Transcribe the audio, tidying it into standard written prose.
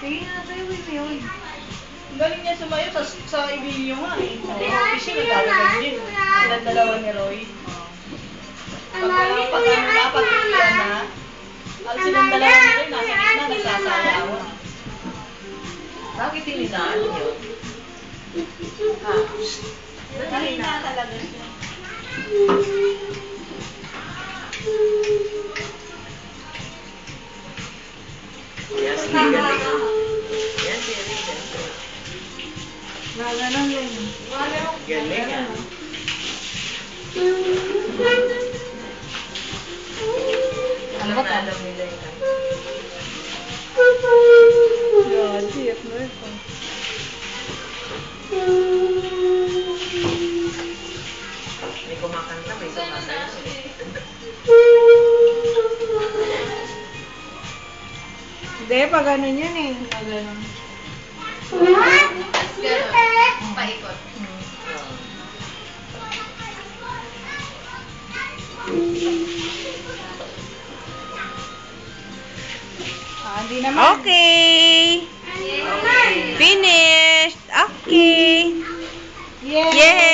Sige nga, tayo mo yun. Ang galing niya sumayo sa Emilio nga eh. Pati office yun, nagkakagal din. Silang dalawa ni Roy. Pag walang pag-ano na, pag-iiyan na, al silang dalawa ni Roy, nasa gitna, nagsasayawan. Bakit hininaan yun? Ha? Nahina talaga siya. Yes, galing. Yan, galing. Gaganon yun. Galing ah. Alam na alam nila yun. Yan, siyap na ito. May kumakanta, may sumasayaw. Hindi, pag ganun yun eh. Pag ganun. Gano'n. Paikot. Hindi naman. Okay. Finished. Okay. Yay! Yay!